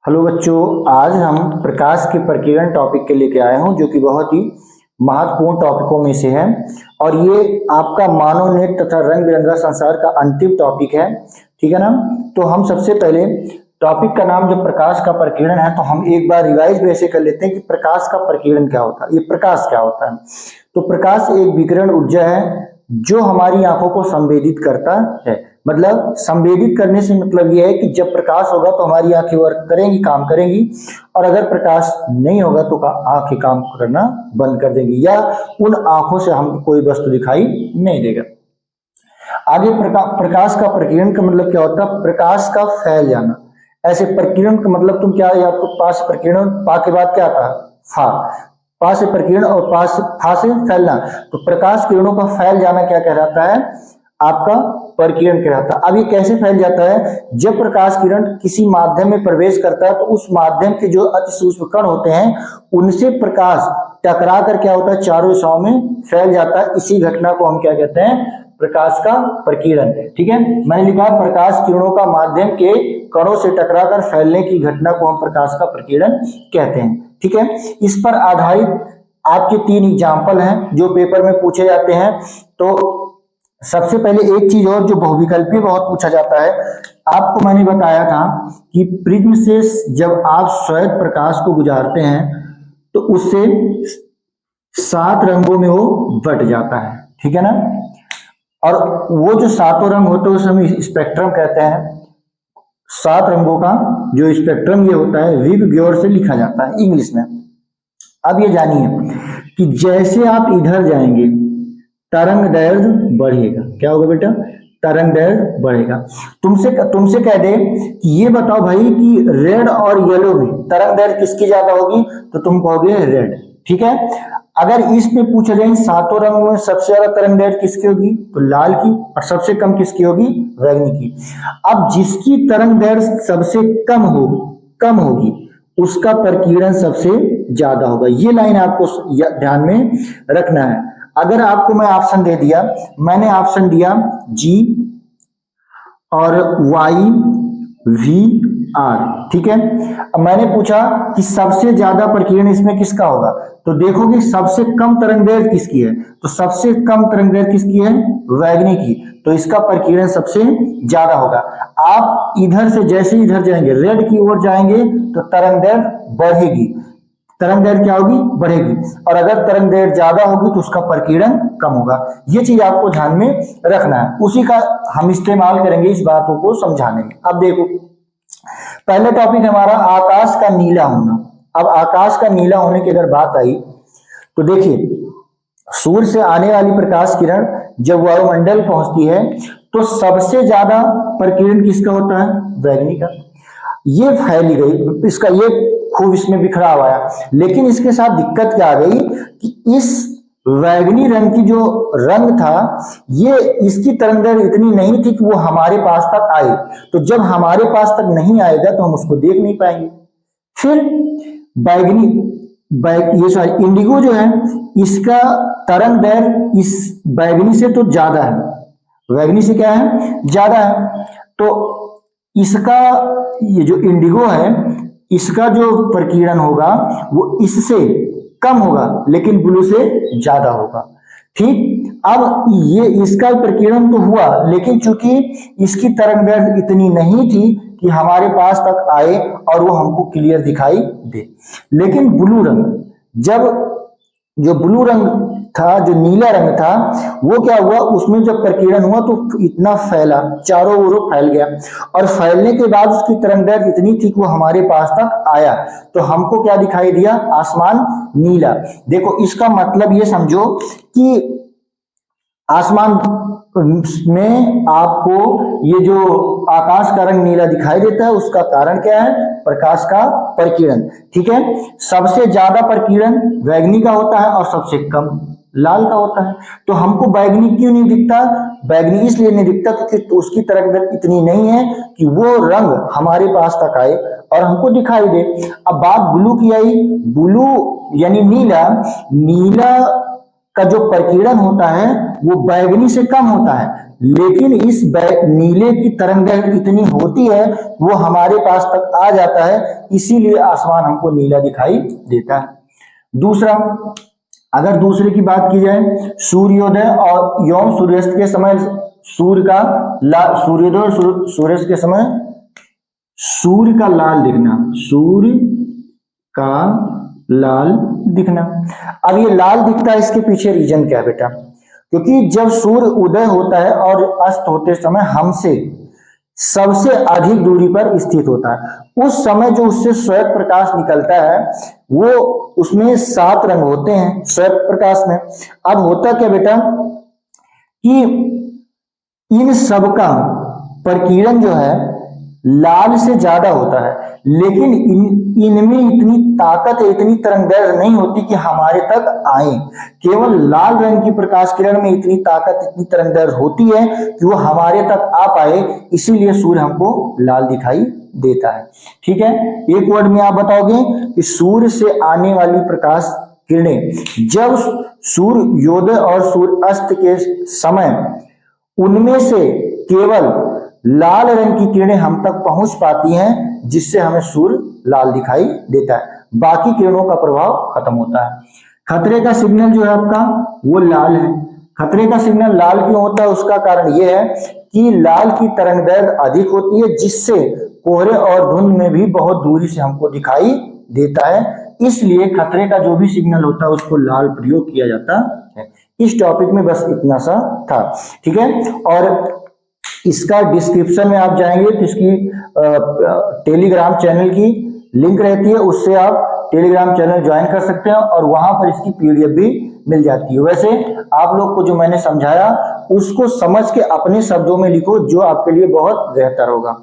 Hello बच्चों, आज हम प्रकाश के प्रकीर्णन टॉपिक के लेके आए हूं जो कि बहुत ही महत्वपूर्ण टॉपिकों में से है। और ये आपका मानव नेत्र तथा रंग बिरंगा संसार का अंतिम टॉपिक है। ठीक है ना। तो हम सबसे पहले टॉपिक का नाम जो प्रकाश का प्रकीर्णन है, तो हम एक बार रिवाइज भी ऐसे कर लेते हैं कि प्रकाश का प्रकीर्णन क्या होता है, ये प्रकाश क्या होता है। तो प्रकाश एक विकिरण ऊर्जा है जो हमारी आंखों को संवेदित करता है। मतलब संवेदित करने से मतलब यह है कि जब प्रकाश होगा तो हमारी आंखें वर्क करेंगी, काम करेंगी, और अगर प्रकाश नहीं होगा तो आंखें काम करना बंद कर देंगी या उन आंखों से हम कोई वस्तु दिखाई नहीं देगा। आगे प्रकाश का प्रकीर्णन का मतलब क्या होता है? प्रकाश का फैल जाना। ऐसे प्रकीर्णन का मतलब तुम क्या, आपको पास प्रकीर्णन पा के बाद क्या था? फा। पा से प्रकीर्णन और पा से फा से फैलना। तो प्रकाश किरणों का फैल जाना क्या कहलाता है? आपका प्रकीर्णन कहलाता है। अब ये कैसे फैल जाता है? जब प्रकाश किरण किसी माध्यम में प्रवेश करता है तो उस माध्यम के जो अति सूक्ष्म कण होते हैं उनसे प्रकाश टकरा कर क्या होता है? चारों दिशाओं में फैल जाता है। इसी घटना को हम क्या कहते हैं? प्रकाश का प्रकीर्णन। ठीक है, मैंने लिखा प्रकाश किरणों का माध्यम के कणों से टकराकर फैलने की घटना को हम प्रकाश का प्रकीर्णन कहते हैं। ठीक है, इस पर आधारित आपके 3 एग्जाम्पल हैं जो पेपर में पूछे जाते हैं। तो सबसे पहले एक चीज और जो बहुविकल्पीय बहुत पूछा जाता है, आपको मैंने बताया था कि प्रिज्म से जब आप श्वेत प्रकाश को गुजारते हैं तो उससे 7 रंगों में वो बट जाता है। ठीक है ना। और वो जो 7 रंग होते हैं उसे हम स्पेक्ट्रम कहते हैं। 7 रंगों का जो स्पेक्ट्रम ये होता है विव ग्योर से लिखा जाता है इंग्लिश में। अब ये जानिए कि जैसे आप इधर जाएंगे तरंग दैर्घ्य बढ़ेगा। क्या होगा बेटा? तरंग दैर्घ्य बढ़ेगा। तुमसे कह दे कि ये बताओ भाई कि रेड और येलो में तरंग दैर्घ्य किसकी ज्यादा होगी, तो तुम कहोगे रेड। ठीक है। अगर इसमें पूछा जाए 7 रंगों में सबसे ज्यादा तरंग दैर्घ्य किसकी होगी, तो लाल की, और सबसे कम किसकी होगी? बैंगनी की। अब जिसकी तरंग दैर्घ्य सबसे कम होगी उसका प्रकीर्णन सबसे ज्यादा होगा। ये लाइन आपको ध्यान में रखना है। अगर आपको मैं ऑप्शन दे दिया, मैंने ऑप्शन दिया जी और वाई वी आर। ठीक है। अब मैंने पूछा कि सबसे ज्यादा प्रकीर्णन इसमें किसका होगा, तो देखोगे सबसे कम तरंगदैर्घ्य किसकी है, तो सबसे कम तरंगदैर्घ्य किसकी है? बैंगनी की। तो इसका प्रकीर्णन सबसे ज्यादा होगा। आप इधर से जैसे इधर जाएंगे रेड की ओर जाएंगे तो तरंगदैर्घ्य बढ़ेगी। तरंगदैर्घ्य क्या होगी? बढ़ेगी। और अगर तरंगदैर्घ्य ज्यादा होगी तो उसका प्रकीर्णन कम होगा। ये चीज आपको ध्यान में रखना है, उसी का हम इस्तेमाल करेंगे इस बातों को समझाने में। अब देखो, पहला टॉपिक हमारा आकाश का नीला होना। अब आकाश का नीला होने की अगर बात आई तो देखिए, सूर्य से आने वाली प्रकाश किरण जब वायुमंडल पहुंचती है तो सबसे ज्यादा प्रकीर्णन किसका होता है? बैंगनी का। ये फैली गई, इसका ये खूब इसमें बिखरा हुआ है। लेकिन इसके साथ दिक्कत क्या आ गई कि इस बैंगनी रंग की जो रंग था ये इसकी तरंगदैर्घ्य इतनी नहीं थी कि वो हमारे पास तक आए। तो जब हमारे पास तक नहीं आएगा तो हम उसको देख नहीं पाएंगे। फिर बैंगनी ये सॉरी इंडिगो जो है इसका तरंगदैर्घ्य इस बैंगनी से तो ज्यादा है। बैंगनी से क्या है? ज्यादा है। तो इसका ये जो इंडिगो है इसका जो प्रकीर्णन होगा वो इससे कम होगा लेकिन ब्लू से ज्यादा होगा। ठीक। अब ये इसका प्रकीर्णन तो हुआ लेकिन चूंकि इसकी तरंगदैर्घ्य इतनी नहीं थी कि हमारे पास तक आए और वो हमको क्लियर दिखाई दे। लेकिन ब्लू रंग, जब जो ब्लू रंग था, जो नीला रंग था, वो क्या हुआ, उसमें जब प्रकीर्णन हुआ तो इतना फैला, चारों ओर फैल गया। और फैलने के बाद उसकी तरंगदैर्घ्य इतनी थी कि वो हमारे पास तक आया। तो हमको क्या दिखाई दिया? आसमान नीला। देखो, इसका मतलब ये समझो कि आसमान में आपको ये जो आकाश का रंग नीला दिखाई देता है उसका कारण क्या है? प्रकाश का प्रकीर्णन। ठीक है। सबसे ज्यादा प्रकीर्णन बैंगनी का होता है और सबसे कम लाल का होता है। तो हमको बैंगनी क्यों नहीं दिखता? बैंगनी इसलिए नहीं दिखता क्योंकि उसकी तरंगदैर्घ्य इतनी नहीं है कि वो रंग हमारे पास तक आए और हमको दिखाई दे। अब बात ब्लू की आई। ब्लू यानी नीला, नीला का जो प्रकीर्णन होता है वो बैंगनी से कम होता है। लेकिन इस नीले की तरंगदैर्घ्य इतनी होती है वो हमारे पास तक आ जाता है, इसीलिए आसमान हमको नीला दिखाई देता है। दूसरा, अगर दूसरे की बात की जाए, सूर्योदय और एवं सूर्यास्त के समय सूर्य का सूर्योदय और सूर्यास्त के समय सूर्य का लाल दिखना, सूर्य का लाल दिखना। अब ये लाल दिखता है, इसके पीछे रीजन क्या है बेटा? क्योंकि जब सूर्य उदय होता है और अस्त होते समय हमसे सबसे अधिक दूरी पर स्थित होता है, उस समय जो उससे श्वेत प्रकाश निकलता है वो उसमें 7 रंग होते हैं श्वेत प्रकाश में। अब होता क्या बेटा कि इन सब का प्रकीर्णन जो है लाल से ज्यादा होता है, लेकिन इनमें इतनी ताकत है, इतनी तरंगदैर्घ्य नहीं होती कि हमारे तक आए। केवल लाल रंग की प्रकाश किरण में इतनी ताकत, इतनी तरंगदैर्घ्य होती है कि वो हमारे तक आ पाए, इसीलिए सूर्य हमको लाल दिखाई देता है। ठीक है, एक वर्ड में आप बताओगे कि सूर्य से आने वाली प्रकाश किरणें जब सूर्योदय और सूर्यास्त के समय उनमें से केवल लाल रंग की किरणें हम तक पहुंच पाती हैं, जिससे हमें सूर्य लाल दिखाई देता है, बाकी किरणों का प्रभाव खत्म होता है। खतरे का सिग्नल जो है आपका वो लाल है। खतरे का सिग्नल लाल क्यों होता है? उसका कारण यह है कि लाल की तरंगदैर्घ्य अधिक होती है, जिससे कोहरे और धुंध में भी बहुत दूरी से हमको दिखाई देता है, इसलिए खतरे का जो भी सिग्नल होता है उसको लाल प्रयोग किया जाता है। इस टॉपिक में बस इतना सा था। ठीक है, और इसका डिस्क्रिप्शन में आप जाएंगे तो इसकी टेलीग्राम चैनल की लिंक रहती है, उससे आप टेलीग्राम चैनल ज्वाइन कर सकते हैं और वहां पर इसकी पीडीएफ भी मिल जाती है। वैसे आप लोग को जो मैंने समझाया उसको समझ के अपने शब्दों में लिखो, जो आपके लिए बहुत बेहतर होगा।